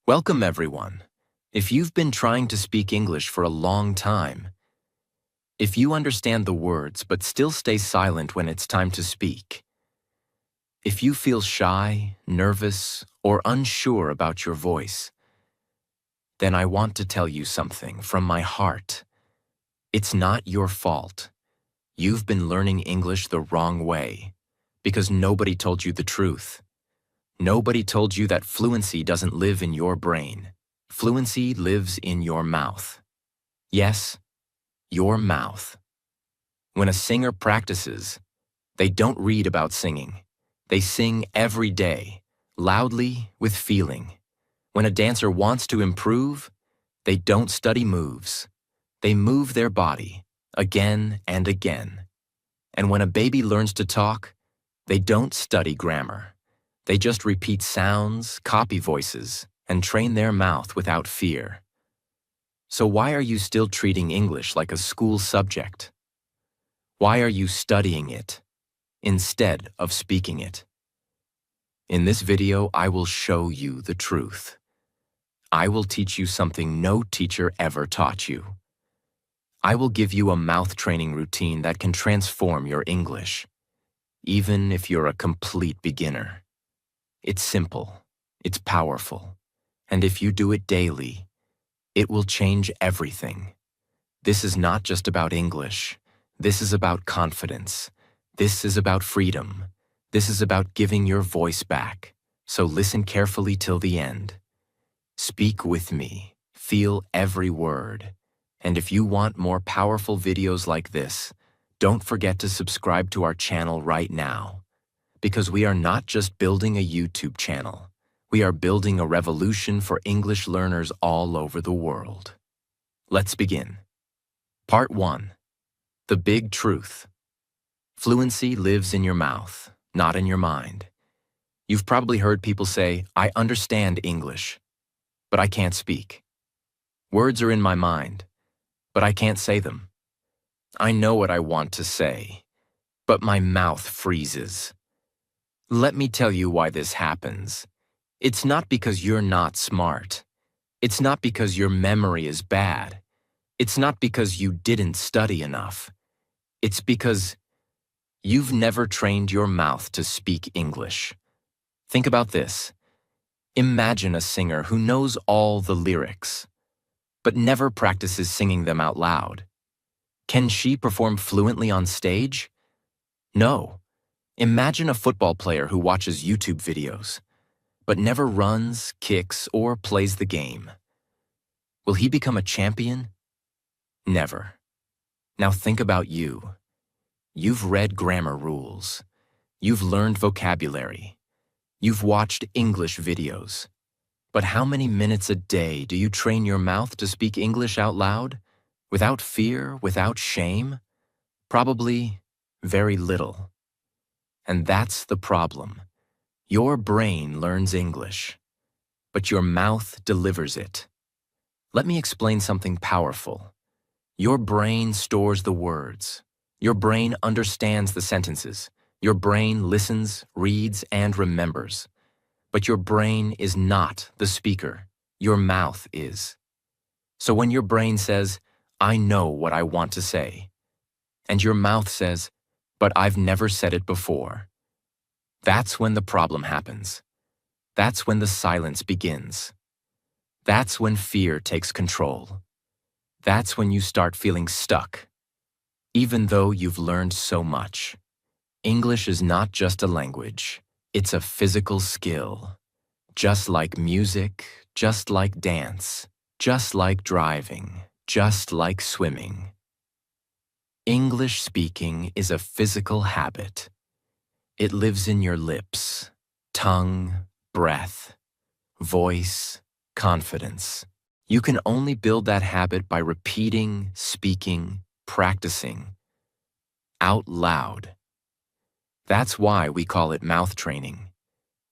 Welcome, everyone. If you've been trying to speak English for a long time, if you understand the words but still stay silent when it's time to speak, if you feel shy, nervous, or unsure about your voice, then I want to tell you something from my heart. It's not your fault. You've been learning English the wrong way because nobody told you the truth. Nobody told you that fluency doesn't live in your brain. Fluency lives in your mouth. Yes, your mouth. When a singer practices, they don't read about singing. They sing every day, loudly, with feeling. When a dancer wants to improve, they don't study moves. They move their body, again and again. And when a baby learns to talk, they don't study grammar. They just repeat sounds, copy voices, and train their mouth without fear. So why are you still treating English like a school subject? Why are you studying it instead of speaking it? In this video, I will show you the truth. I will teach you something no teacher ever taught you. I will give you a mouth training routine that can transform your English, even if you're a complete beginner. It's simple, it's powerful, and if you do it daily, it will change everything. This is not just about English. This is about confidence. This is about freedom. This is about giving your voice back. So listen carefully till the end. Speak with me. Feel every word. And if you want more powerful videos like this, don't forget to subscribe to our channel right now. Because we are not just building a YouTube channel. We are building a revolution for English learners all over the world. Let's begin. Part 1. The big truth. Fluency lives in your mouth, not in your mind. You've probably heard people say, "I understand English, but I can't speak. Words are in my mind, but I can't say them. I know what I want to say, but my mouth freezes." Let me tell you why this happens. It's not because you're not smart. It's not because your memory is bad. It's not because you didn't study enough. It's because you've never trained your mouth to speak English. Think about this. Imagine a singer who knows all the lyrics, but never practices singing them out loud. Can she perform fluently on stage? No. Imagine a football player who watches YouTube videos, but never runs, kicks, or plays the game. Will he become a champion? Never. Now think about you. You've read grammar rules. You've learned vocabulary. You've watched English videos. But how many minutes a day do you train your mouth to speak English out loud? Without fear, without shame? Probably very little. And that's the problem. Your brain learns English, but your mouth delivers it. Let me explain something powerful. Your brain stores the words. Your brain understands the sentences. Your brain listens, reads, and remembers. But your brain is not the speaker. Your mouth is. So when your brain says, "I know what I want to say," and your mouth says, "But I've never said it before," that's when the problem happens. That's when the silence begins. That's when fear takes control. That's when you start feeling stuck. Even though you've learned so much, English is not just a language. It's a physical skill. Just like music, just like dance, just like driving, just like swimming. English speaking is a physical habit. It lives in your lips, tongue, breath, voice, confidence. You can only build that habit by repeating, speaking, practicing out loud. That's why we call it mouth training.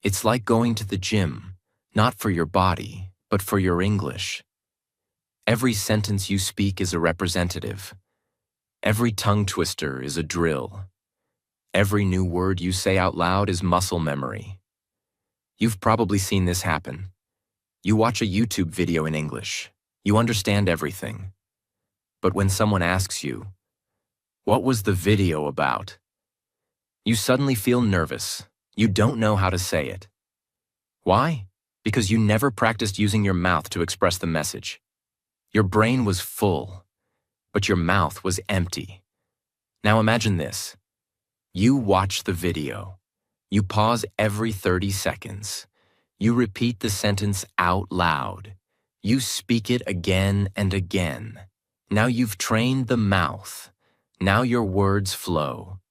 It's like going to the gym, not for your body, but for your English. Every sentence you speak is a representative. Every tongue twister is a drill. Every new word you say out loud is muscle memory. You've probably seen this happen. You watch a YouTube video in English. You understand everything. But when someone asks you, "What was the video about?" you suddenly feel nervous. You don't know how to say it. Why? Because you never practiced using your mouth to express the message. Your brain was full, but your mouth was empty. Now imagine this. You watch the video. You pause every 30 seconds. You repeat the sentence out loud. You speak it again and again. Now you've trained the mouth. Now your words flow.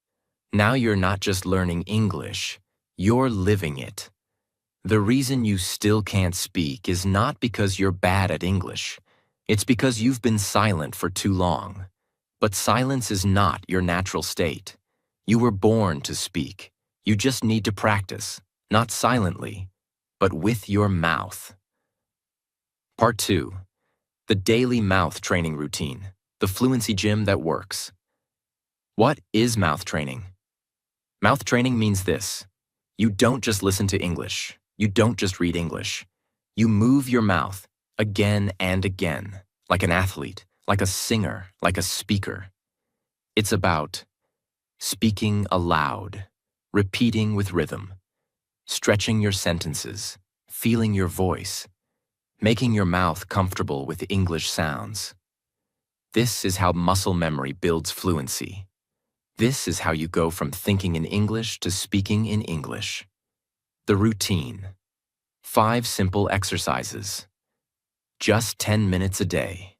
Now you're not just learning English, you're living it. The reason you still can't speak is not because you're bad at English. It's because you've been silent for too long. But silence is not your natural state. You were born to speak. You just need to practice, not silently, but with your mouth. Part 2. The daily mouth training routine, the fluency gym that works. What is mouth training? Mouth training means this. You don't just listen to English. You don't just read English. You move your mouth again and again, like an athlete, like a singer, like a speaker. It's about speaking aloud, repeating with rhythm, stretching your sentences, feeling your voice, making your mouth comfortable with English sounds. This is how muscle memory builds fluency. This is how you go from thinking in English to speaking in English. The routine. 5 simple exercises. Just 10 minutes a day.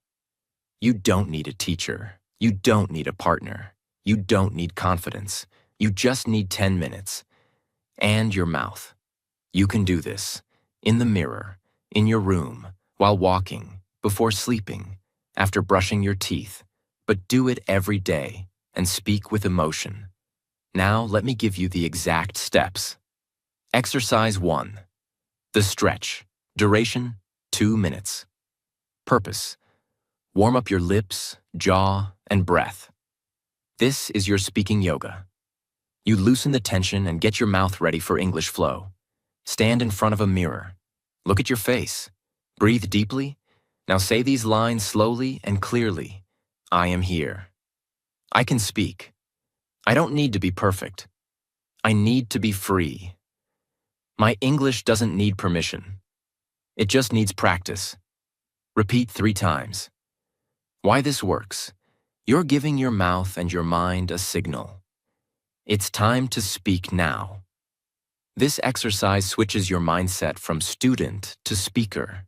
You don't need a teacher. You don't need a partner. You don't need confidence. You just need 10 minutes. And your mouth. You can do this. In the mirror, in your room, while walking, before sleeping, after brushing your teeth. But do it every day and speak with emotion. Now let me give you the exact steps. Exercise 1. The stretch. Duration, 2 minutes. Purpose. Warm up your lips, jaw, and breath. This is your speaking yoga. You loosen the tension and get your mouth ready for English flow. Stand in front of a mirror. Look at your face. Breathe deeply. Now say these lines slowly and clearly. I am here. I can speak. I don't need to be perfect. I need to be free. My English doesn't need permission. It just needs practice. Repeat 3 times. Why this works? You're giving your mouth and your mind a signal. It's time to speak now. This exercise switches your mindset from student to speaker.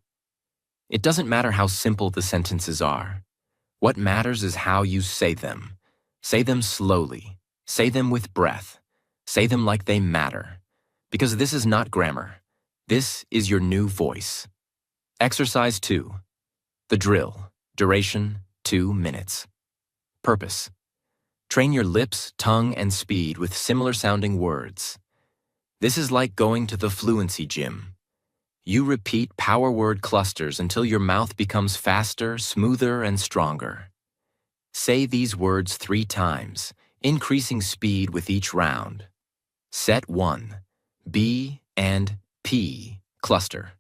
It doesn't matter how simple the sentences are. What matters is how you say them. Say them slowly. Say them with breath. Say them like they matter. Because this is not grammar. This is your new voice. Exercise 2. The drill. Duration, 2 minutes. Purpose. Train your lips, tongue, and speed with similar sounding words. This is like going to the fluency gym. You repeat power word clusters until your mouth becomes faster, smoother, and stronger. Say these words 3 times, increasing speed with each round. Set 1. B and P cluster.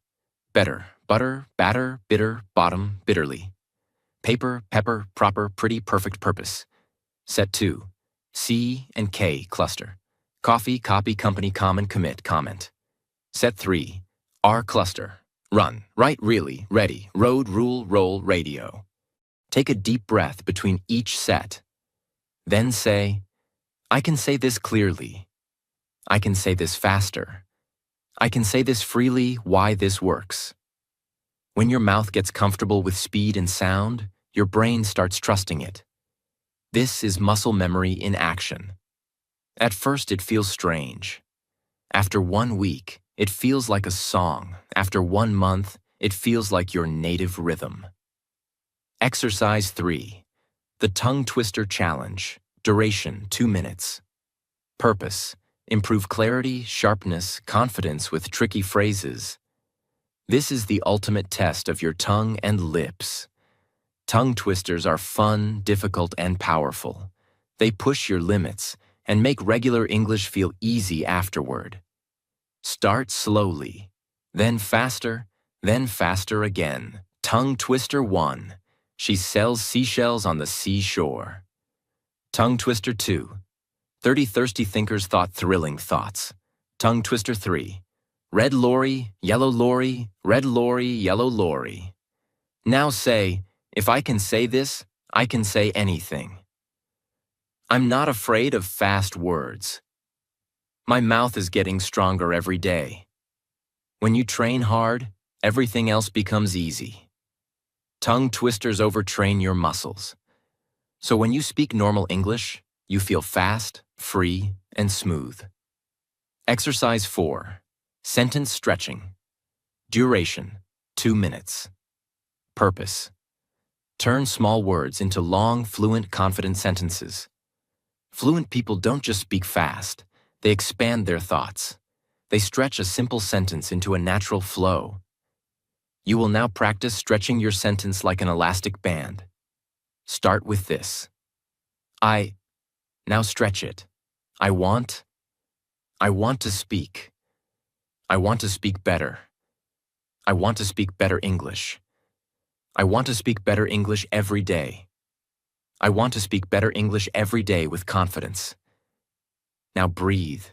Better, butter, batter, bitter, bottom, bitterly. Paper, pepper, proper, pretty, perfect, purpose. Set 2. C and K cluster. Coffee, copy, company, common, commit, comment. Set 3. R cluster. Run, right, really, ready, road, rule, roll, radio. Take a deep breath between each set. Then say, I can say this clearly. I can say this faster. I can say this freely, why this works. When your mouth gets comfortable with speed and sound, your brain starts trusting it. This is muscle memory in action. At first, it feels strange. After 1 week, it feels like a song. After 1 month, it feels like your native rhythm. Exercise 3. The Tongue Twister Challenge. Duration, 2 minutes. Purpose. Improve clarity, sharpness, confidence with tricky phrases. This is the ultimate test of your tongue and lips. Tongue twisters are fun, difficult, and powerful. They push your limits and make regular English feel easy afterward. Start slowly, then faster, Then faster again. Tongue twister 1. She sells seashells on the seashore. Tongue twister 2. 30 thirsty thinkers thought thrilling thoughts. Tongue twister 3. Red lorry, yellow lorry, red lorry, yellow lorry. Now say, if I can say this, I can say anything. I'm not afraid of fast words. My mouth is getting stronger every day. When you train hard, everything else becomes easy. Tongue twisters overtrain your muscles. So when you speak normal English, you feel fast, free, and smooth. Exercise 4. Sentence stretching. Duration, 2 minutes. Purpose. Turn small words into long, fluent, confident sentences. Fluent people don't just speak fast, they expand their thoughts. They stretch a simple sentence into a natural flow. You will now practice stretching your sentence like an elastic band. Start with this. Now stretch it. I want to speak. I want to speak better. I want to speak better English. I want to speak better English every day. I want to speak better English every day with confidence. Now breathe.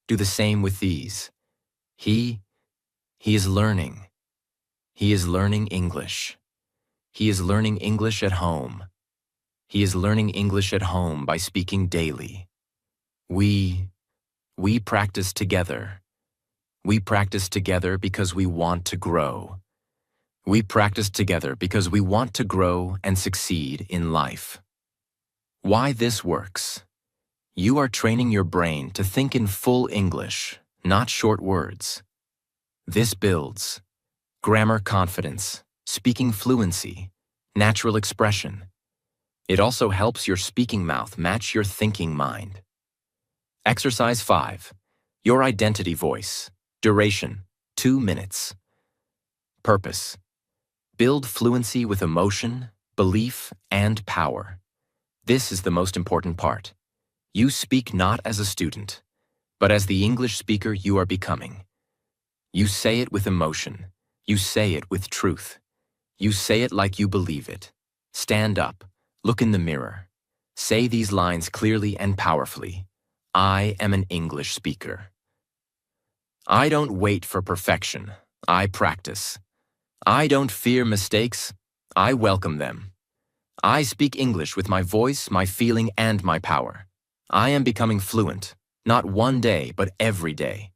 Do the same with these. He is learning. He is learning English. He is learning English at home. He is learning English at home by speaking daily. We practice together. We practice together because we want to grow. We practice together because we want to grow and succeed in life. Why this works? You are training your brain to think in full English, not short words. This builds grammar confidence, speaking fluency, natural expression. It also helps your speaking mouth match your thinking mind. Exercise 5. Your identity voice. Duration, 2 minutes. Purpose. Build fluency with emotion, belief, and power. This is the most important part. You speak not as a student, but as the English speaker you are becoming. You say it with emotion. You say it with truth. You say it like you believe it. Stand up. Look in the mirror. Say these lines clearly and powerfully. I am an English speaker. I don't wait for perfection. I practice. I don't fear mistakes. I welcome them. I speak English with my voice, my feeling, and my power. I am becoming fluent, not one day, but every day.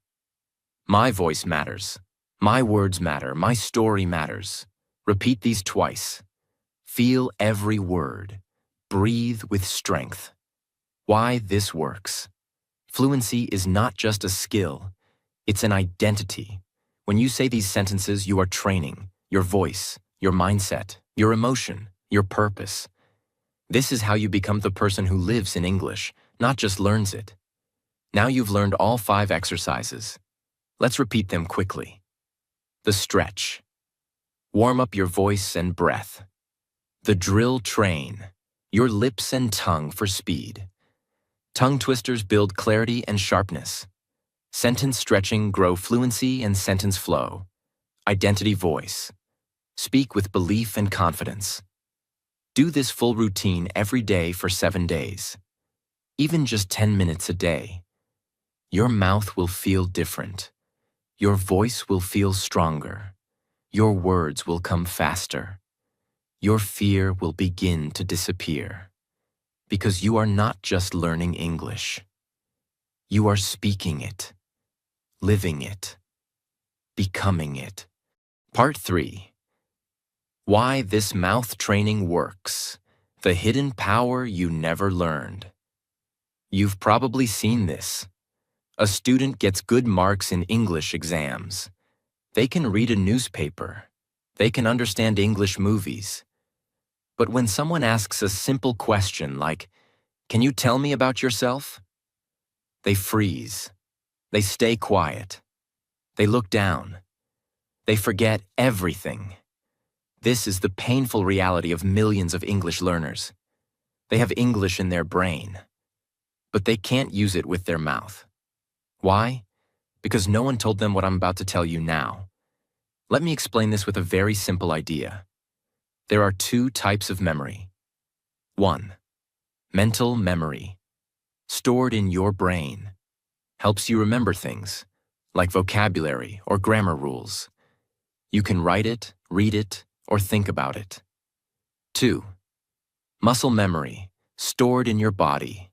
My voice matters. My words matter. My story matters. Repeat these twice. Feel every word. Breathe with strength. Why this works. Fluency is not just a skill. It's an identity. When you say these sentences, you are training your voice, your mindset, your emotion, your purpose. This is how you become the person who lives in English, not just learns it. Now you've learned all 5 exercises. Let's repeat them quickly. The stretch. Warm up your voice and breath. The drill train. Your lips and tongue for speed. Tongue twisters build clarity and sharpness. Sentence stretching grow fluency and sentence flow. Identity voice. Speak with belief and confidence. Do this full routine every day for 7 days. Even just 10 minutes a day. Your mouth will feel different. Your voice will feel stronger. Your words will come faster. Your fear will begin to disappear. Because you are not just learning English. You are speaking it, living it, becoming it. Part 3. Why this mouth training works. The hidden power you never learned. You've probably seen this. A student gets good marks in English exams. They can read a newspaper. They can understand English movies. But when someone asks a simple question like, "Can you tell me about yourself?" They freeze. They stay quiet. They look down. They forget everything. This is the painful reality of millions of English learners. They have English in their brain, but they can't use it with their mouth. Why? Because no one told them what I'm about to tell you now. Let me explain this with a very simple idea. There are two types of memory. 1. Mental memory, stored in your brain, helps you remember things, like vocabulary or grammar rules. You can write it, read it, or think about it. 2. Muscle memory, stored in your body,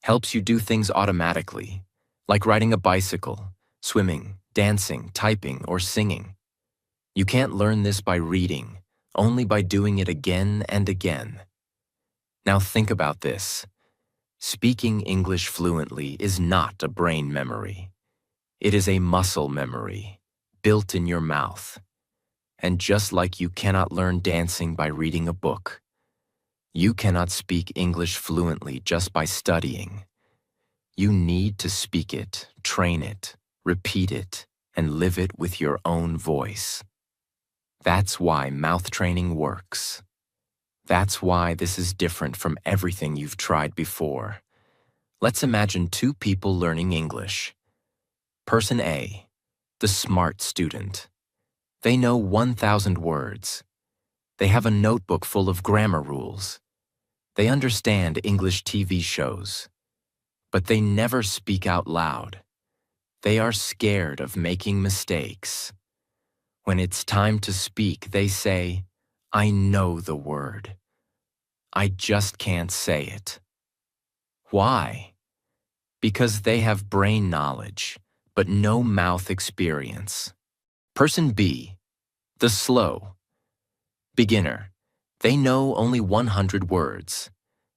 helps you do things automatically, like riding a bicycle, swimming, dancing, typing, or singing. You can't learn this by reading, only by doing it again and again. Now think about this. Speaking English fluently is not a brain memory. It is a muscle memory, built in your mouth. And just like you cannot learn dancing by reading a book, you cannot speak English fluently just by studying. You need to speak it, train it, repeat it, and live it with your own voice. That's why mouth training works. That's why this is different from everything you've tried before. Let's imagine two people learning English. Person A, the smart student. They know 1,000 words. They have a notebook full of grammar rules. They understand English TV shows. But they never speak out loud. They are scared of making mistakes. When it's time to speak, they say, "I know the word. I just can't say it." Why? Because they have brain knowledge, but no mouth experience. Person B, the slow beginner. They know only 100 words,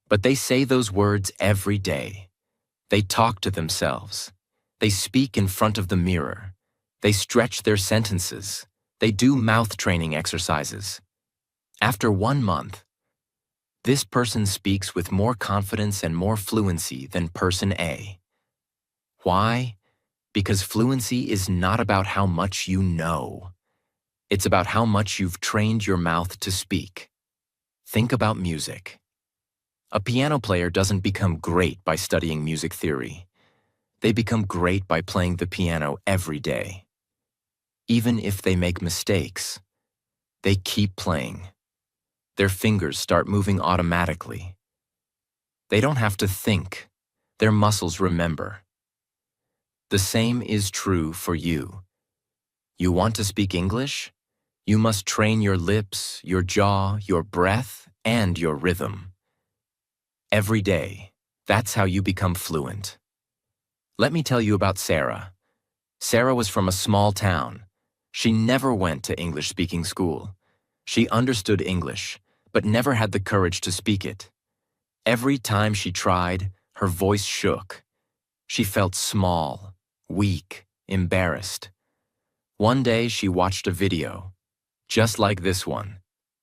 but they say those words every day. They talk to themselves. They speak in front of the mirror. They stretch their sentences. They do mouth training exercises. After 1 month, this person speaks with more confidence and more fluency than person A. Why? Because fluency is not about how much you know. It's about how much you've trained your mouth to speak. Think about music. A piano player doesn't become great by studying music theory. They become great by playing the piano every day. Even if they make mistakes, they keep playing. Their fingers start moving automatically. They don't have to think. Their muscles remember. The same is true for you. You want to speak English? You must train your lips, your jaw, your breath, and your rhythm. Every day, that's how you become fluent. Let me tell you about Sarah. Sarah was from a small town. She never went to English-speaking school. She understood English, but never had the courage to speak it. Every time she tried, her voice shook. She felt small, weak, embarrassed. One day she watched a video, just like this one.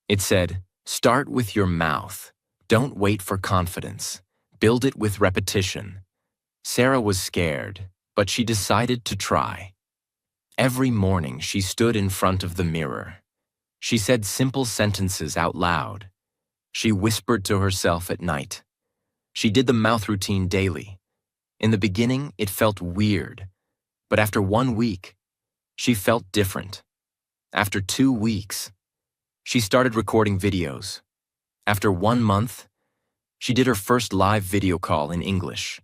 It said, "Start with your mouth. Don't wait for confidence. Build it with repetition." Sarah was scared, but she decided to try. Every morning she stood in front of the mirror. She said simple sentences out loud. She whispered to herself at night. She did the mouth routine daily. In the beginning, it felt weird, but after 1 week, she felt different. After 2 weeks, she started recording videos. After 1 month, she did her first live video call in English.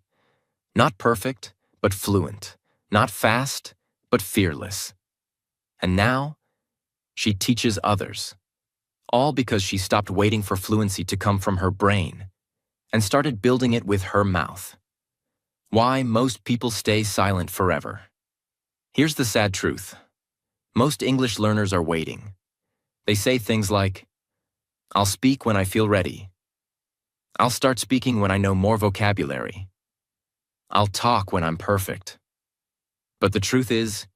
Not perfect, but fluent. Not fast, but fearless. And now, she teaches others. All because she stopped waiting for fluency to come from her brain and started building it with her mouth. Why most people stay silent forever. Here's the sad truth. Most English learners are waiting. They say things like, "I'll speak when I feel ready. I'll start speaking when I know more vocabulary. I'll talk when I'm perfect." But the truth is,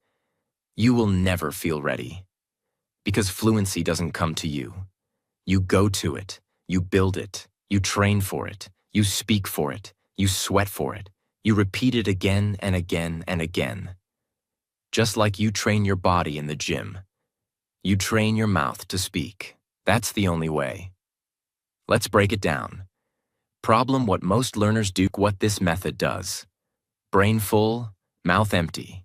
you will never feel ready. Because fluency doesn't come to you. You go to it, you build it, you train for it, you speak for it, you sweat for it, you repeat it again and again and again. Just like you train your body in the gym, you train your mouth to speak. That's the only way. Let's break it down. Problem: what most learners do, what this method does. Brain full, mouth empty.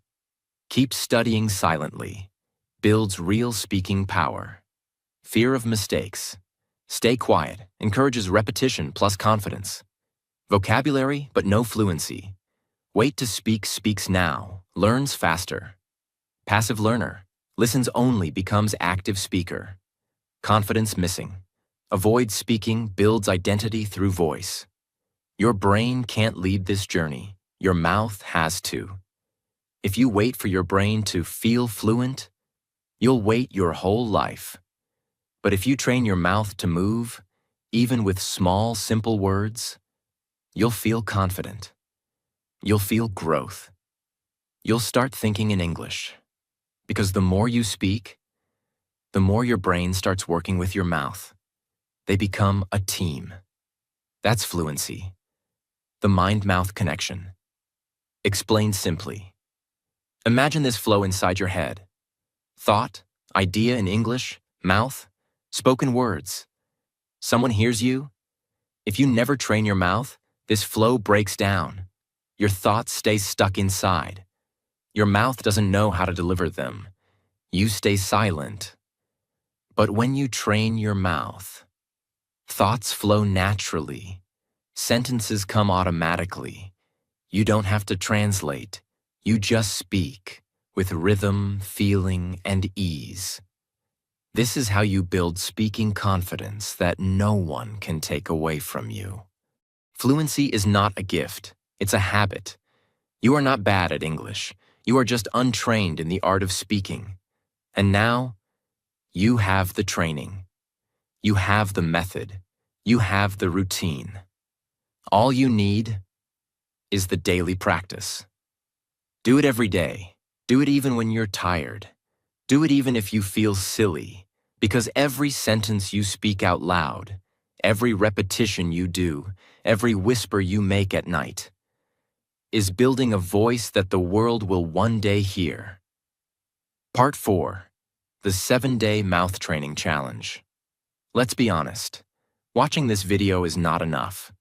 Keep studying silently. builds real speaking power. Fear of mistakes. Stay quiet encourages repetition plus confidence. Vocabulary, but no fluency. Wait to speak speaks now, learns faster. Passive learner. Listens only, becomes active speaker. Confidence missing. Avoids speaking, builds identity through voice. Your brain can't lead this journey. Your mouth has to. If you wait for your brain to feel fluent, you'll wait your whole life. But if you train your mouth to move, even with small, simple words, you'll feel confident. You'll feel growth. You'll start thinking in English. Because the more you speak, the more your brain starts working with your mouth. They become a team. That's fluency. The mind-mouth connection. Explained simply. Imagine this flow inside your head. Thought, idea in English, mouth, spoken words. Someone hears you. If you never train your mouth, this flow breaks down. Your thoughts stay stuck inside. Your mouth doesn't know how to deliver them. You stay silent. But when you train your mouth, thoughts flow naturally. Sentences come automatically. You don't have to translate. You just speak with rhythm, feeling, and ease. This is how you build speaking confidence that no one can take away from you. Fluency is not a gift. It's a habit. You are not bad at English. You are just untrained in the art of speaking. And now, you have the training. You have the method. You have the routine. All you need is the daily practice. Do it every day. Do it even when you're tired. Do it even if you feel silly, because every sentence you speak out loud, every repetition you do, every whisper you make at night, is building a voice that the world will one day hear. Part 4. The 7-Day Mouth Training Challenge. Let's be honest. Watching this video is not enough.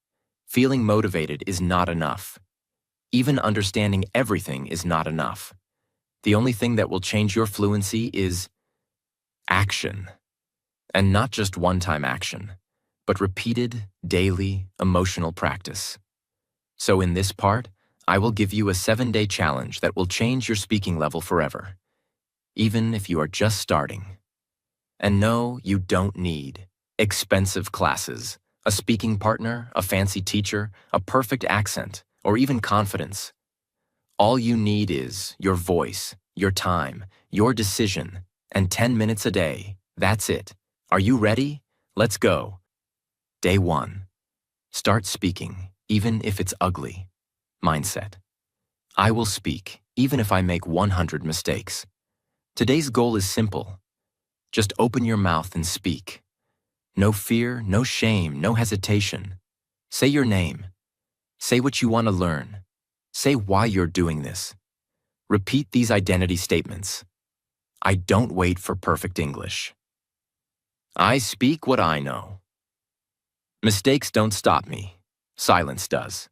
Feeling motivated is not enough. Even understanding everything is not enough. The only thing that will change your fluency is action. And not just one-time action, but repeated, daily, emotional practice. So in this part, I will give you a 7-day challenge that will change your speaking level forever, even if you are just starting. And no, you don't need expensive classes, a speaking partner, a fancy teacher, a perfect accent, or even confidence. All you need is your voice, your time, your decision, and 10 minutes a day. That's it. Are you ready? Let's go. Day 1. Start speaking, even if it's ugly. Mindset. I will speak, even if I make 100 mistakes. Today's goal is simple. Just open your mouth and speak. No fear, no shame, no hesitation. Say your name. Say what you want to learn. Say why you're doing this. Repeat these identity statements. I don't wait for perfect English. I speak what I know. Mistakes don't stop me. Silence does.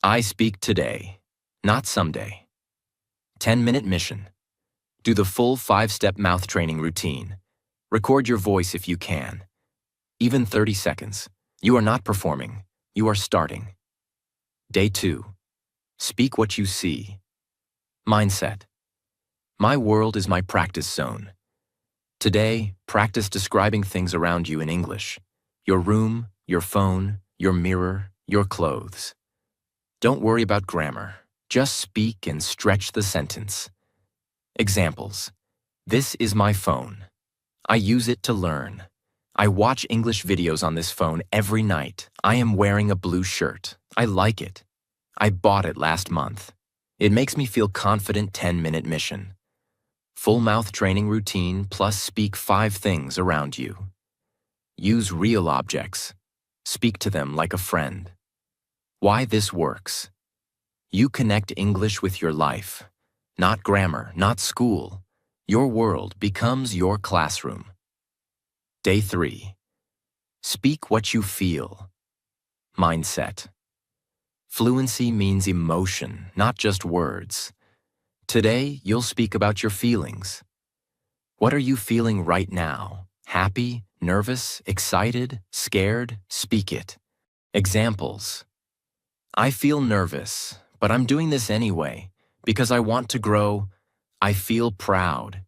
I speak today, not someday. 10-minute mission. Do the full 5-step mouth training routine. Record your voice if you can. Even 30 seconds. You are not performing. You are starting. Day 2. Speak what you see. Mindset. My world is my practice zone. Today, practice describing things around you in English. Your room, your phone, your mirror, your clothes. Don't worry about grammar. Just speak and stretch the sentence. Examples. This is my phone. I use it to learn. I watch English videos on this phone every night. I am wearing a blue shirt. I like it. I bought it last month. It makes me feel confident. 10-minute mission. Full mouth training routine plus speak 5 things around you. Use real objects. Speak to them like a friend. Why this works. You connect English with your life. Not grammar, not school. Your world becomes your classroom. Day 3. Speak what you feel. Mindset. Fluency means emotion, not just words. Today, you'll speak about your feelings. What are you feeling right now? Happy, nervous, excited, scared? Speak it. Examples. I feel nervous, but I'm doing this anyway because I want to grow. I feel proud.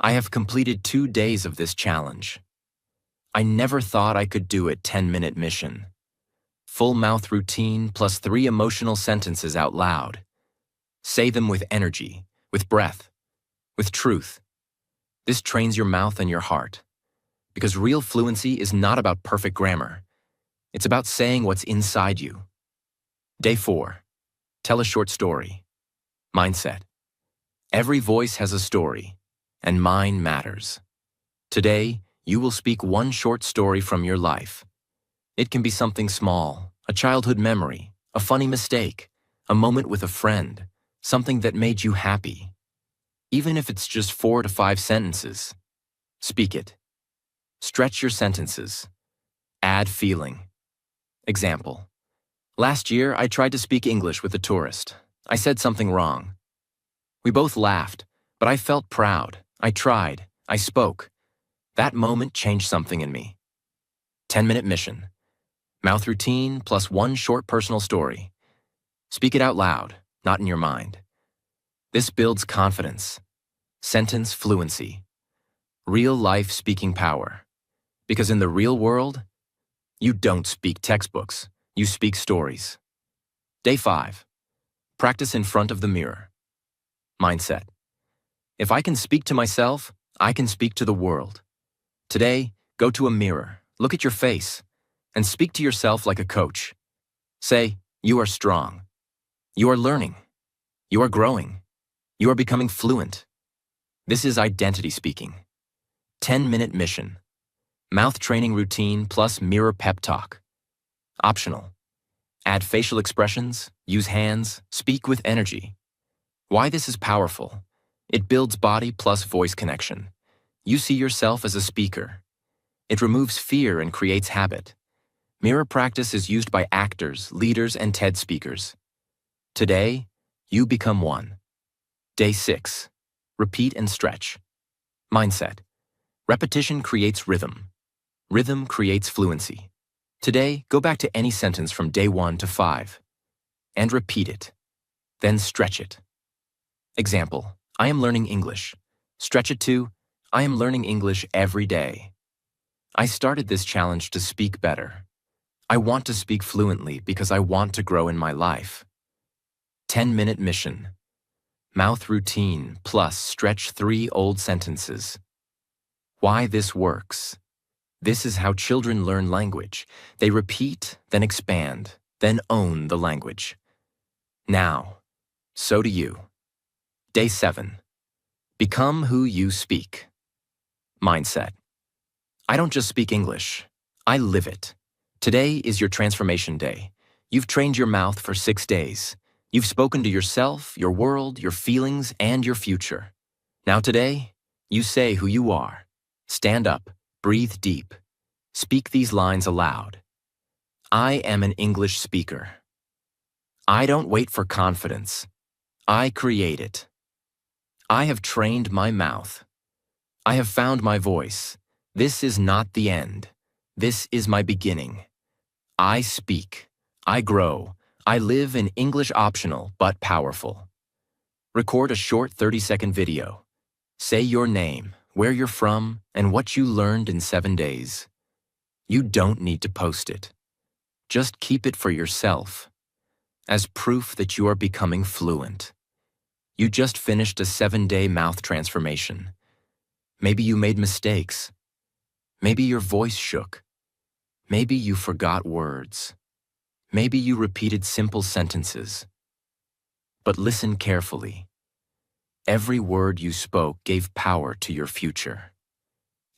I have completed 2 days of this challenge. I never thought I could do it. 10-minute mission. Full mouth routine plus 3 emotional sentences out loud. Say them with energy, with breath, with truth. This trains your mouth and your heart. Because real fluency is not about perfect grammar. It's about saying what's inside you. Day 4. Tell a short story. Mindset. Every voice has a story, and mine matters. Today, you will speak one short story from your life. It can be something small, a childhood memory, a funny mistake, a moment with a friend, something that made you happy. Even if it's just 4 to 5 sentences, speak it. Stretch your sentences. Add feeling. Example. Last year, I tried to speak English with a tourist. I said something wrong. We both laughed, but I felt proud. I tried. I spoke. That moment changed something in me. 10-minute mission. Mouth routine plus 1 short personal story. Speak it out loud, not in your mind. This builds confidence. Sentence fluency. Real life speaking power. Because in the real world, you don't speak textbooks, you speak stories. Day 5. Practice in front of the mirror. Mindset. If I can speak to myself, I can speak to the world. Today, go to a mirror, look at your face, and speak to yourself like a coach. Say, you are strong. You are learning. You are growing. You are becoming fluent. This is identity speaking. 10-minute mission. Mouth training routine plus mirror pep talk. Optional. Add facial expressions, use hands, speak with energy. Why this is powerful? It builds body plus voice connection. You see yourself as a speaker. It removes fear and creates habit. Mirror practice is used by actors, leaders, and TED speakers. Today, you become one. Day 6. Repeat and stretch. Mindset. Repetition creates rhythm. Rhythm creates fluency. Today, go back to any sentence from day 1 to 5 and repeat it. Then stretch it. Example, I am learning English. Stretch it to, I am learning English every day. I started this challenge to speak better. I want to speak fluently because I want to grow in my life. 10-minute mission. Mouth routine plus stretch 3 old sentences. Why this works. This is how children learn language. They repeat, then expand, then own the language. Now, so do you. Day 7. Become who you speak. Mindset. I don't just speak English. I live it. Today is your transformation day. You've trained your mouth for 6 days. You've spoken to yourself, your world, your feelings, and your future. Now today, you say who you are. Stand up, breathe deep. Speak these lines aloud. I am an English speaker. I don't wait for confidence. I create it. I have trained my mouth. I have found my voice. This is not the end. This is my beginning. I speak. I grow. I live in English optional but powerful. Record a short 30-second video. Say your name, where you're from, and what you learned in 7 days. You don't need to post it. Just keep it for yourself, as proof that you are becoming fluent. You just finished a 7-day mouth transformation. Maybe you made mistakes. Maybe your voice shook. Maybe you forgot words. Maybe you repeated simple sentences. But listen carefully. Every word you spoke gave power to your future.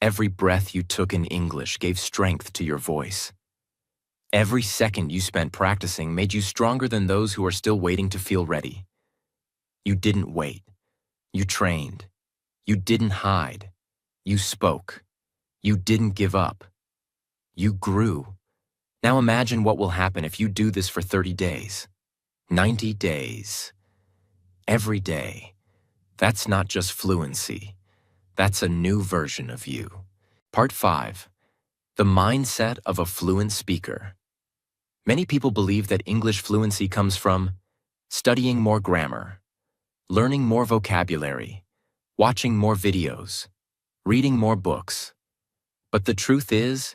Every breath you took in English gave strength to your voice. Every second you spent practicing made you stronger than those who are still waiting to feel ready. You didn't wait. You trained. You didn't hide. You spoke. You didn't give up. You grew. Now imagine what will happen if you do this for 30 days. 90 days. Every day. That's not just fluency. That's a new version of you. Part 5. The mindset of a fluent speaker. Many people believe that English fluency comes from studying more grammar, learning more vocabulary, watching more videos, reading more books. But the truth is,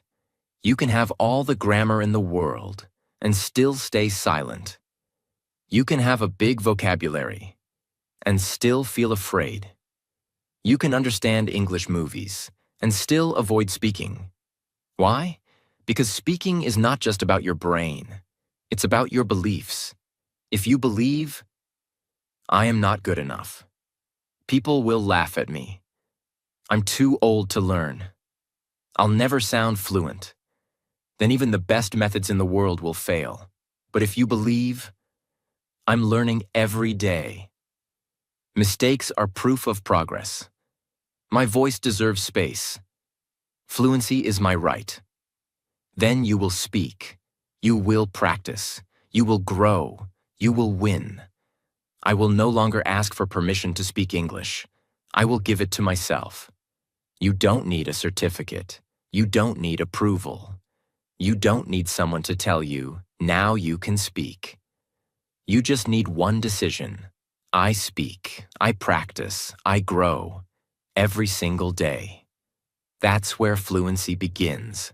you can have all the grammar in the world and still stay silent. You can have a big vocabulary and still feel afraid. You can understand English movies and still avoid speaking. Why? Because speaking is not just about your brain. It's about your beliefs. If you believe, I am not good enough, people will laugh at me. I'm too old to learn. I'll never sound fluent. Then even the best methods in the world will fail. But if you believe, I'm learning every day. Mistakes are proof of progress. My voice deserves space. Fluency is my right. Then you will speak. You will practice. You will grow. You will win. I will no longer ask for permission to speak English. I will give it to myself. You don't need a certificate. You don't need approval. You don't need someone to tell you, now you can speak. You just need one decision. I speak, I practice, I grow, every single day. That's where fluency begins.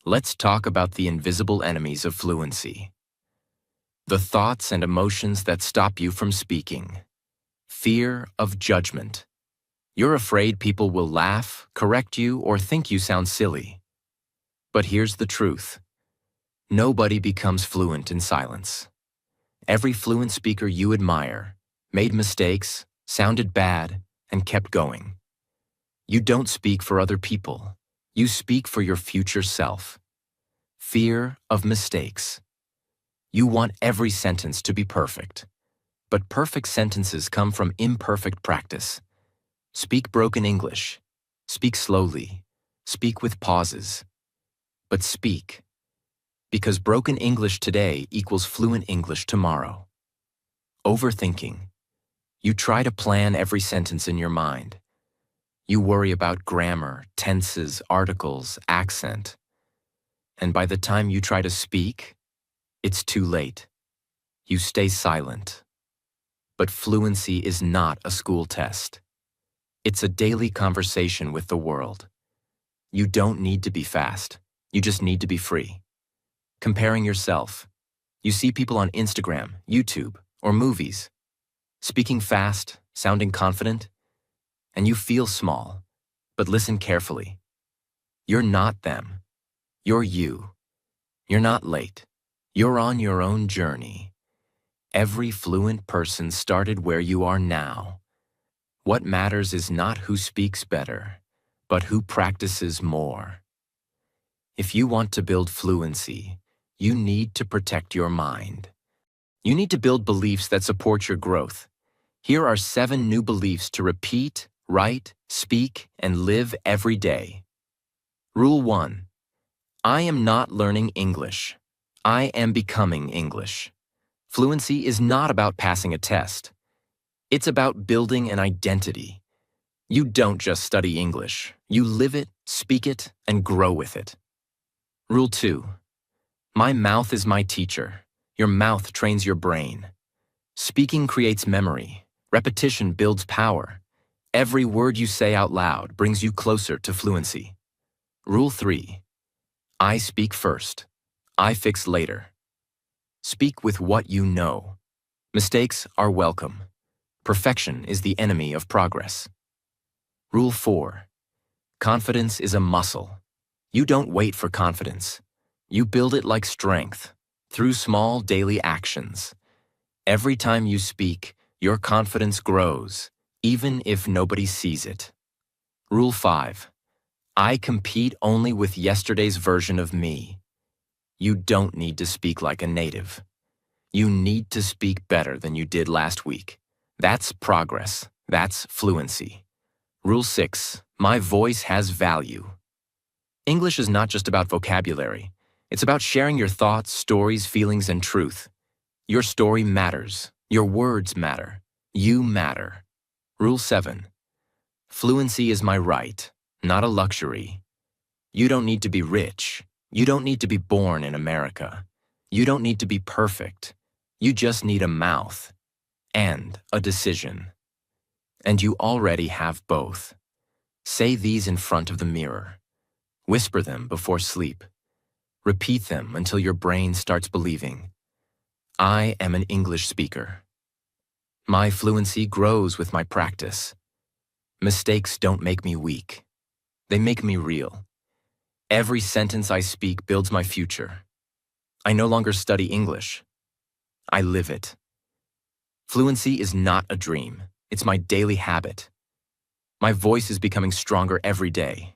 Let's talk about the invisible enemies of fluency. The thoughts and emotions that stop you from speaking. Fear of judgment. You're afraid people will laugh, correct you, or think you sound silly. But here's the truth. Nobody becomes fluent in silence. Every fluent speaker you admire made mistakes, sounded bad, and kept going. You don't speak for other people. You speak for your future self. Fear of mistakes. You want every sentence to be perfect. But perfect sentences come from imperfect practice. Speak broken English. Speak slowly. Speak with pauses. But speak. Because broken English today equals fluent English tomorrow. Overthinking. You try to plan every sentence in your mind. You worry about grammar, tenses, articles, accent. And by the time you try to speak, it's too late. You stay silent. But fluency is not a school test. It's a daily conversation with the world. You don't need to be fast. You just need to be free. Comparing yourself. You see people on Instagram, YouTube, or movies, speaking fast, sounding confident, and you feel small. But listen carefully. You're not them. You're you. You're not late. You're on your own journey. Every fluent person started where you are now. What matters is not who speaks better, but who practices more. If you want to build fluency, you need to protect your mind. You need to build beliefs that support your growth. Here are 7 new beliefs to repeat, write, speak, and live every day. Rule 1. I am not learning English. I am becoming English. Fluency is not about passing a test. It's about building an identity. You don't just study English. You live it, speak it, and grow with it. Rule 2. My mouth is my teacher. Your mouth trains your brain. Speaking creates memory. Repetition builds power. Every word you say out loud brings you closer to fluency. Rule 3. I speak first. I fix later. Speak with what you know. Mistakes are welcome. Perfection is the enemy of progress. Rule 4. Confidence is a muscle. You don't wait for confidence. You build it like strength, through small daily actions. Every time you speak, your confidence grows, even if nobody sees it. Rule 5. I compete only with yesterday's version of me. You don't need to speak like a native. You need to speak better than you did last week. That's progress. That's fluency. Rule 6. My voice has value. English is not just about vocabulary. It's about sharing your thoughts, stories, feelings, and truth. Your story matters. Your words matter. You matter. Rule 7. Fluency is my right, not a luxury. You don't need to be rich. You don't need to be born in America. You don't need to be perfect. You just need a mouth and a decision. And you already have both. Say these in front of the mirror. Whisper them before sleep. Repeat them until your brain starts believing. I am an English speaker. My fluency grows with my practice. Mistakes don't make me weak. They make me real. Every sentence I speak builds my future. I no longer study English. I live it. Fluency is not a dream. It's my daily habit. My voice is becoming stronger every day.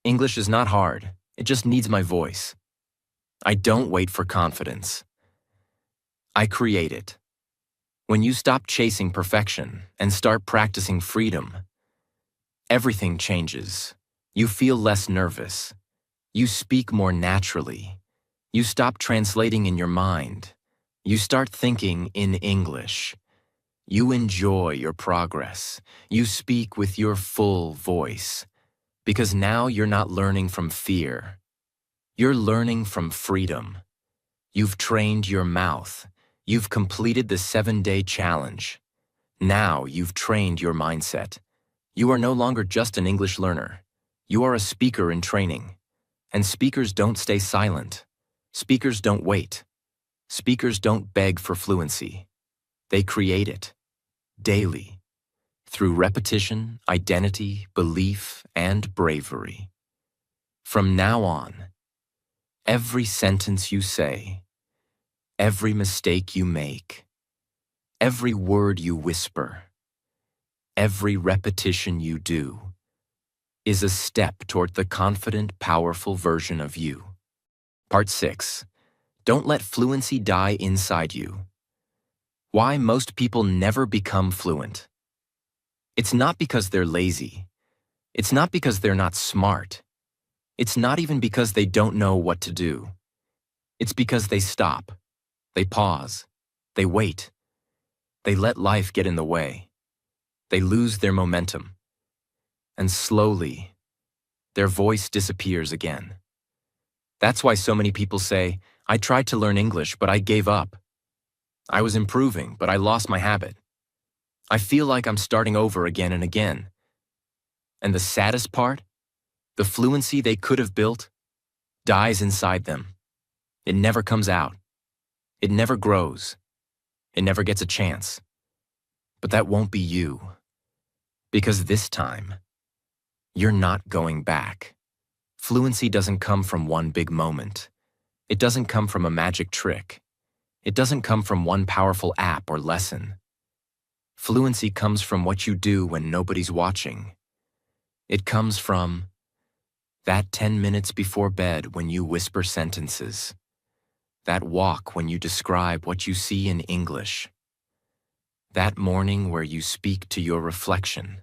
English is not hard. It just needs my voice. I don't wait for confidence. I create it. When you stop chasing perfection and start practicing freedom, everything changes. You feel less nervous. You speak more naturally. You stop translating in your mind. You start thinking in English. You enjoy your progress. You speak with your full voice. Because now you're not learning from fear. You're learning from freedom. You've trained your mouth. You've completed the 7-day challenge. Now you've trained your mindset. You are no longer just an English learner. You are a speaker in training. And speakers don't stay silent. Speakers don't wait. Speakers don't beg for fluency. They create it. Daily. Through repetition, identity, belief, and bravery. From now on, every sentence you say, every mistake you make, every word you whisper, every repetition you do, is a step toward the confident, powerful version of you. Part 6. Don't let fluency die inside you. Why most people never become fluent. It's not because they're lazy. It's not because they're not smart. It's not even because they don't know what to do. It's because they stop. They pause. They wait. They let life get in the way. They lose their momentum. And slowly, their voice disappears again. That's why so many people say, I tried to learn English, but I gave up. I was improving, but I lost my habit. I feel like I'm starting over again and again. And the saddest part? The fluency they could have built dies inside them. It never comes out. It never grows. It never gets a chance. But that won't be you. Because this time, you're not going back. Fluency doesn't come from one big moment. It doesn't come from a magic trick. It doesn't come from one powerful app or lesson. Fluency comes from what you do when nobody's watching. It comes from that 10 minutes before bed when you whisper sentences. That walk when you describe what you see in English. That morning where you speak to your reflection.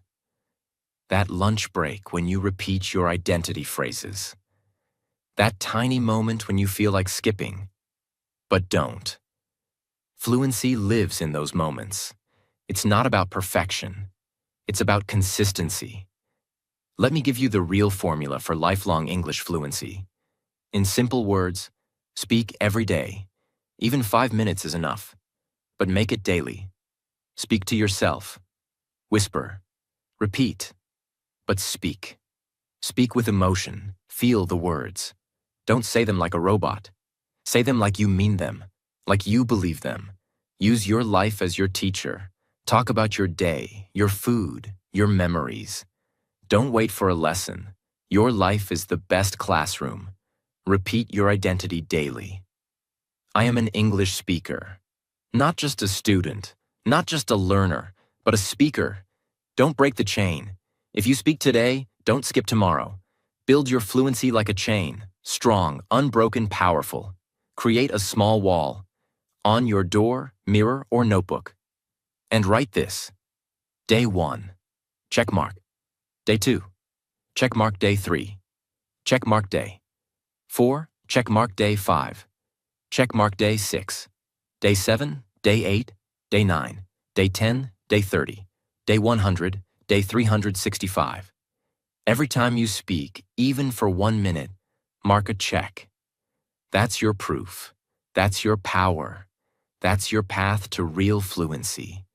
That lunch break when you repeat your identity phrases. That tiny moment when you feel like skipping, but don't. Fluency lives in those moments. It's not about perfection. It's about consistency. Let me give you the real formula for lifelong English fluency. In simple words, speak every day. Even 5 minutes is enough. But make it daily. Speak to yourself. Whisper. Repeat. But speak. Speak with emotion. Feel the words. Don't say them like a robot. Say them like you mean them, like you believe them. Use your life as your teacher. Talk about your day, your food, your memories. Don't wait for a lesson. Your life is the best classroom. Repeat your identity daily. I am an English speaker. Not just a student, not just a learner, but a speaker. Don't break the chain. If you speak today, don't skip tomorrow. Build your fluency like a chain, strong, unbroken, powerful. Create a small wall, on your door, mirror, or notebook. And write this. Day 1, check mark. Day 2, check mark. Day 3, check mark. Day 4, check mark. Day 5, check mark. Day 6, day 7, day 8, day 9, day 10, day 30, day 100, Day 365. Every time you speak, even for 1 minute, mark a check. That's your proof. That's your power. That's your path to real fluency.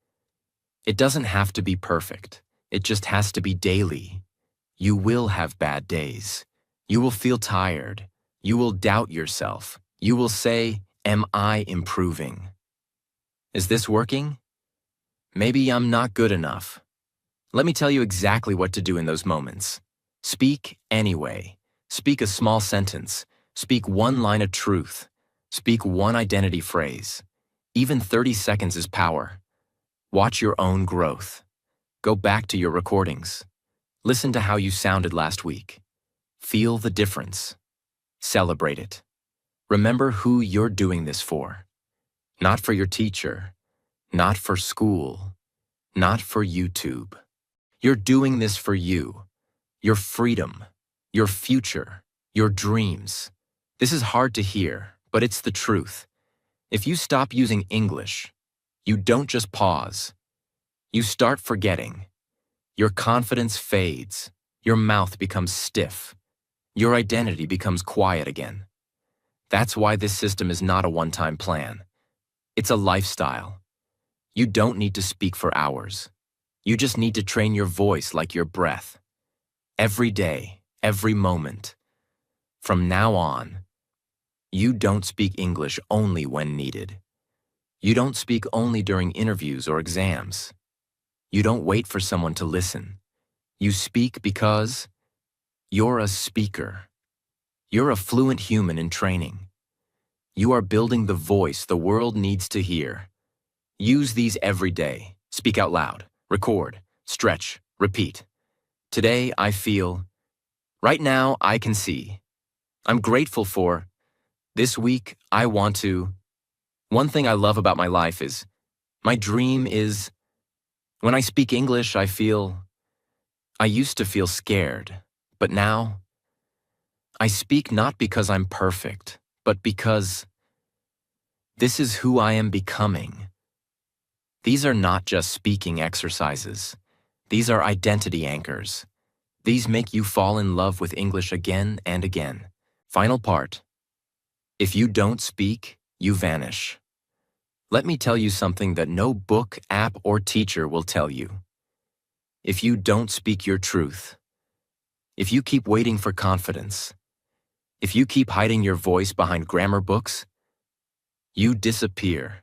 It doesn't have to be perfect. It just has to be daily. You will have bad days. You will feel tired. You will doubt yourself. You will say, "Am I improving? Is this working? Maybe I'm not good enough." Let me tell you exactly what to do in those moments. Speak anyway. Speak a small sentence. Speak one line of truth. Speak one identity phrase. Even 30 seconds is power. Watch your own growth. Go back to your recordings. Listen to how you sounded last week. Feel the difference. Celebrate it. Remember who you're doing this for. Not for your teacher. Not for school. Not for YouTube. You're doing this for you. Your freedom. Your future. Your dreams. This is hard to hear, but it's the truth. If you stop using English, you don't just pause. You start forgetting. Your confidence fades. Your mouth becomes stiff. Your identity becomes quiet again. That's why this system is not a one-time plan. It's a lifestyle. You don't need to speak for hours. You just need to train your voice like your breath. Every day, every moment. From now on, you don't speak English only when needed. You don't speak only during interviews or exams. You don't wait for someone to listen. You speak because you're a speaker. You're a fluent human in training. You are building the voice the world needs to hear. Use these every day. Speak out loud. Record. Stretch. Repeat. Today I feel. Right now I can see. I'm grateful for. This week I want to. One thing I love about my life is. My dream is. When I speak English, I feel. I used to feel scared, but now. I speak not because I'm perfect, but because. This is who I am becoming. These are not just speaking exercises. These are identity anchors. These make you fall in love with English again and again. Final part. If you don't speak, you vanish. Let me tell you something that no book, app, or teacher will tell you. If you don't speak your truth, if you keep waiting for confidence, if you keep hiding your voice behind grammar books, you disappear.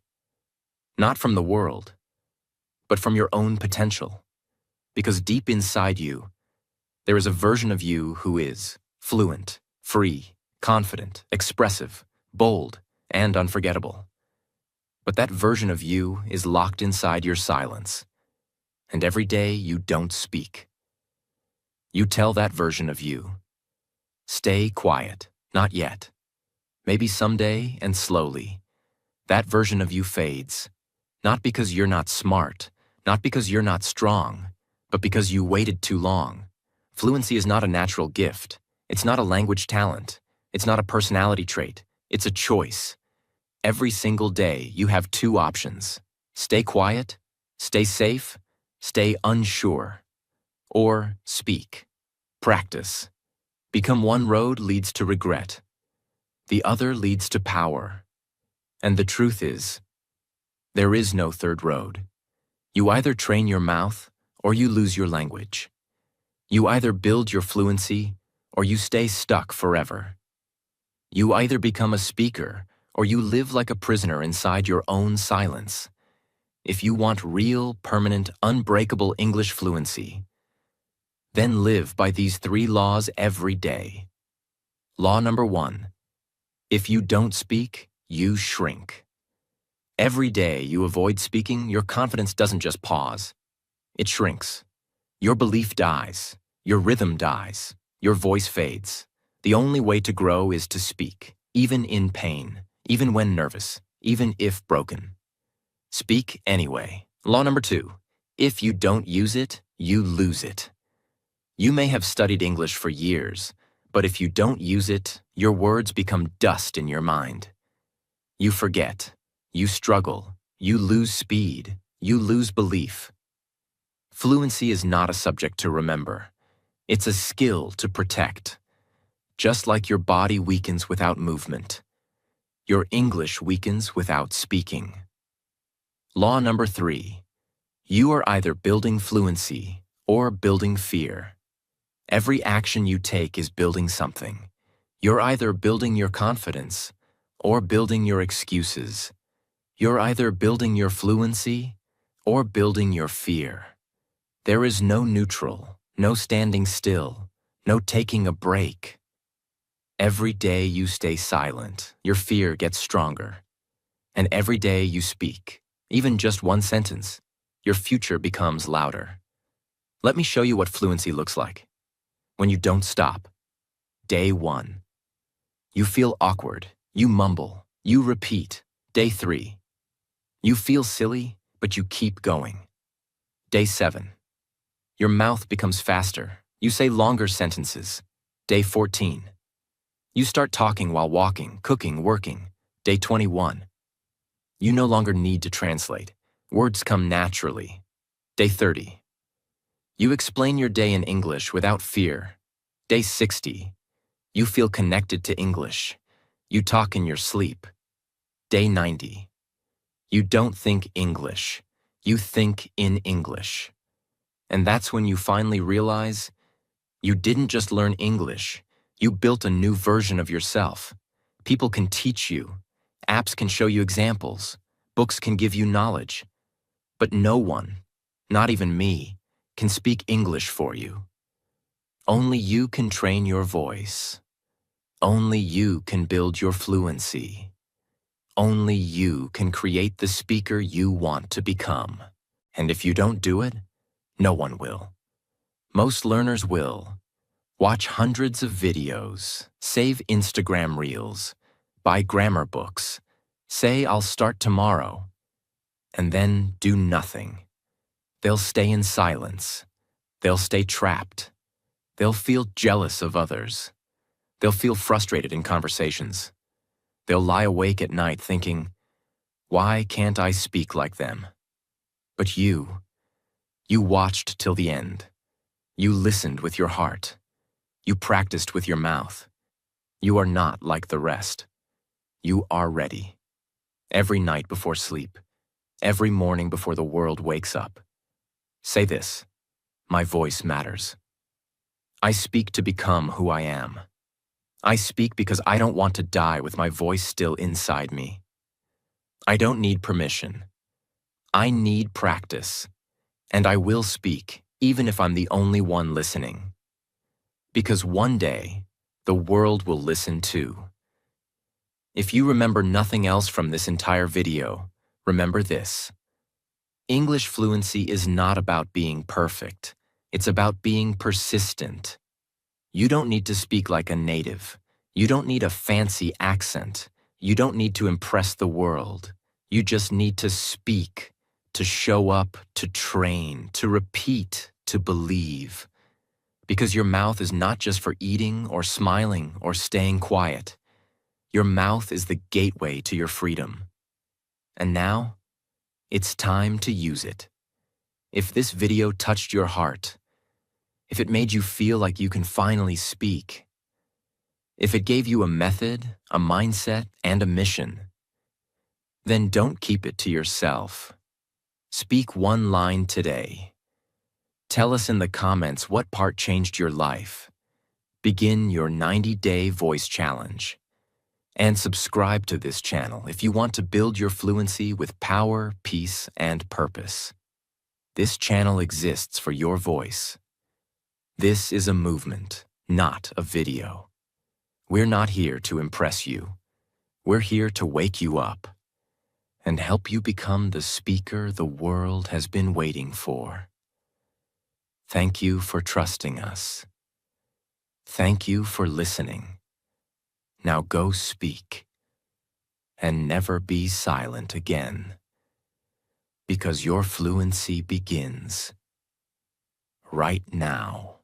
Not from the world, but from your own potential. Because deep inside you, there is a version of you who is fluent, free, confident, expressive, bold, and unforgettable. But that version of you is locked inside your silence. And every day you don't speak. You tell that version of you, stay quiet, not yet. Maybe someday and slowly, that version of you fades. Not because you're not smart, not because you're not strong, but because you waited too long. Fluency is not a natural gift. It's not a language talent. It's not a personality trait. It's a choice. Every single day, you have two options. Stay quiet, stay safe, stay unsure. Or speak. Practice. Become one road leads to regret. The other leads to power. And the truth is, there is no third road. You either train your mouth or you lose your language. You either build your fluency or you stay stuck forever. You either become a speaker or you live like a prisoner inside your own silence. If you want real, permanent, unbreakable English fluency, then live by these 3 laws every day. Law number 1, if you don't speak, you shrink. Every day you avoid speaking, your confidence doesn't just pause. It shrinks. Your belief dies. Your rhythm dies. Your voice fades. The only way to grow is to speak, even in pain, even when nervous, even if broken. Speak anyway. Law number 2, if you don't use it, you lose it. You may have studied English for years, but if you don't use it, your words become dust in your mind. You forget. You struggle, you lose speed, you lose belief. Fluency is not a subject to remember. It's a skill to protect. Just like your body weakens without movement, your English weakens without speaking. Law number 3. You are either building fluency or building fear. Every action you take is building something. You're either building your confidence or building your excuses. You're either building your fluency or building your fear. There is no neutral, no standing still, no taking a break. Every day you stay silent, your fear gets stronger. And every day you speak, even just one sentence, your future becomes louder. Let me show you what fluency looks like. When you don't stop. Day 1. You feel awkward, you mumble, you repeat. Day 3. You feel silly, but you keep going. Day 7. Your mouth becomes faster, you say longer sentences. Day 14. You start talking while walking, cooking, working. Day 21. You no longer need to translate. Words come naturally. Day 30. You explain your day in English without fear. Day 60. You feel connected to English. You talk in your sleep. Day 90. You don't think English. You think in English. And that's when you finally realize you didn't just learn English. You built a new version of yourself. People can teach you. Apps can show you examples. Books can give you knowledge. But no one, not even me, can speak English for you. Only you can train your voice. Only you can build your fluency. Only you can create the speaker you want to become. And if you don't do it, no one will. Most learners will. Watch hundreds of videos, save Instagram reels, buy grammar books, say I'll start tomorrow, and then do nothing. They'll stay in silence. They'll stay trapped. They'll feel jealous of others. They'll feel frustrated in conversations. They'll lie awake at night thinking, why can't I speak like them? But you watched till the end. You listened with your heart. You practiced with your mouth. You are not like the rest. You are ready. Every night before sleep, every morning before the world wakes up. Say this, my voice matters. I speak to become who I am. I speak because I don't want to die with my voice still inside me. I don't need permission. I need practice. And I will speak, even if I'm the only one listening. Because one day, the world will listen too. If you remember nothing else from this entire video, remember this. English fluency is not about being perfect. It's about being persistent. You don't need to speak like a native. You don't need a fancy accent. You don't need to impress the world. You just need to speak, to show up, to train, to repeat, to believe. Because your mouth is not just for eating or smiling or staying quiet. Your mouth is the gateway to your freedom. And now, it's time to use it. If this video touched your heart, if it made you feel like you can finally speak, if it gave you a method, a mindset, and a mission, then don't keep it to yourself. Speak one line today. Tell us in the comments what part changed your life. Begin your 90-day voice challenge. And subscribe to this channel if you want to build your fluency with power, peace, and purpose. This channel exists for your voice. This is a movement, not a video. We're not here to impress you. We're here to wake you up and help you become the speaker the world has been waiting for. Thank you for trusting us. Thank you for listening. Now go speak and never be silent again, because your fluency begins right now.